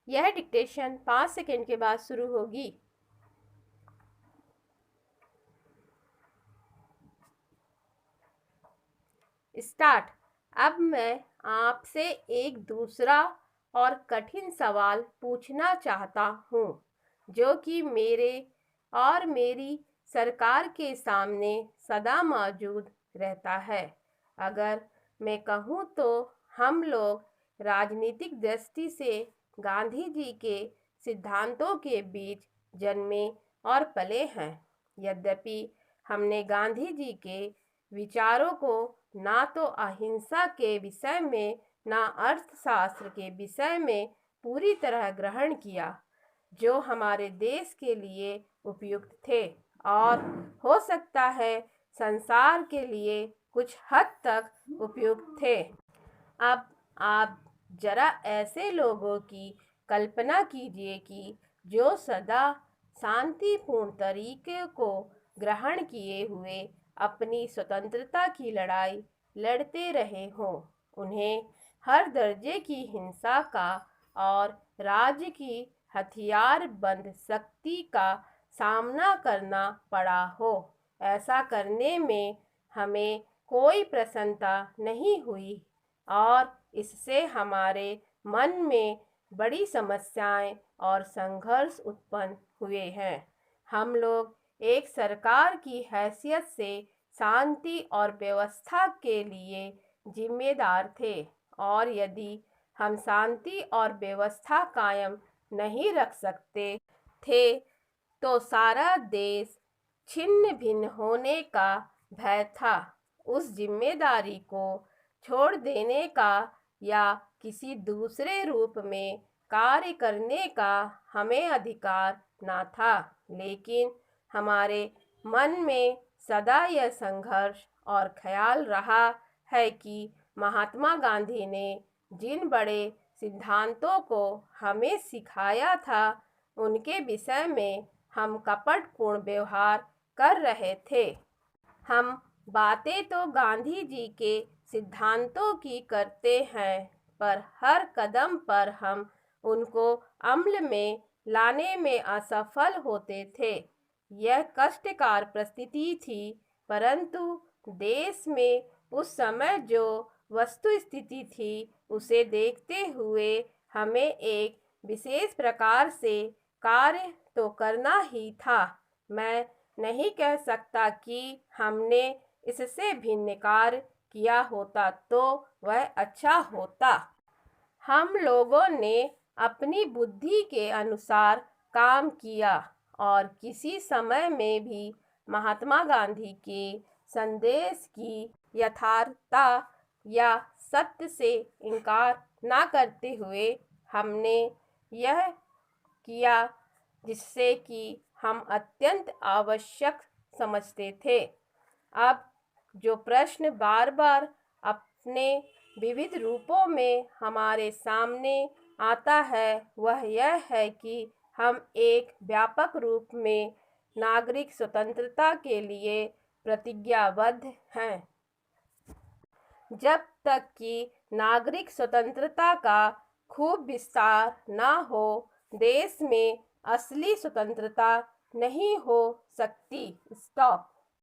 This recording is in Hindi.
यह डिक्टेशन 5 सेकंड के बाद शुरू होगी। स्टार्ट। अब मैं आपसे एक दूसरा और कठिन सवाल पूछना चाहता हूँ जो कि मेरे और मेरी सरकार के सामने सदा मौजूद रहता है। अगर मैं कहूँ तो हम लोग राजनीतिक दृष्टि से गांधी जी के सिद्धांतों के बीच जन्मे और पले हैं। यद्यपि हमने गांधी जी के विचारों को ना तो अहिंसा के विषय में ना अर्थशास्त्र के विषय में पूरी तरह ग्रहण किया, जो हमारे देश के लिए उपयुक्त थे और हो सकता है संसार के लिए कुछ हद तक उपयुक्त थे। अब आप जरा ऐसे लोगों की कल्पना कीजिए कि जो सदा शांतिपूर्ण तरीके को ग्रहण किए हुए अपनी स्वतंत्रता की लड़ाई लड़ते रहे हों। उन्हें हर दर्जे की हिंसा का और राज्य की हथियारबंद शक्ति का सामना करना पड़ा हो। ऐसा करने में हमें कोई प्रसन्नता नहीं हुई और इससे हमारे मन में बड़ी समस्याएं और संघर्ष उत्पन्न हुए हैं। हम लोग एक सरकार की हैसियत से शांति और व्यवस्था के लिए जिम्मेदार थे और यदि हम शांति और व्यवस्था कायम नहीं रख सकते थे तो सारा देश छिन्न भिन्न होने का भय था। उस जिम्मेदारी को छोड़ देने का या किसी दूसरे रूप में कार्य करने का हमें अधिकार ना था, लेकिन हमारे मन में सदा यह संघर्ष और ख्याल रहा है कि महात्मा गांधी ने जिन बड़े सिद्धांतों को हमें सिखाया था उनके विषय में हम कपटपूर्ण व्यवहार कर रहे थे। हम बातें तो गांधी जी के सिद्धांतों की करते हैं, पर हर कदम पर हम उनको अमल में लाने में असफल होते थे। यह कष्टकर परिस्थिति थी, परंतु देश में उस समय जो वस्तु स्थिति थी उसे देखते हुए हमें एक विशेष प्रकार से कार्य तो करना ही था। मैं नहीं कह सकता कि हमने इससे भिन्न कार्य किया होता तो वह अच्छा होता। हम लोगों ने अपनी बुद्धि के अनुसार काम किया और किसी समय में भी महात्मा गांधी के संदेश की यथार्थता या सत्य से इनकार ना करते हुए हमने यह किया जिससे कि हम अत्यंत आवश्यक समझते थे। अब जो प्रश्न बार बार अपने विविध रूपों में हमारे सामने आता है वह यह है कि हम एक व्यापक रूप में नागरिक स्वतंत्रता के लिए प्रतिज्ञाबद्ध हैं। जब तक कि नागरिक स्वतंत्रता का खूब विस्तार न हो, देश में असली स्वतंत्रता नहीं हो सकती। स्टॉप।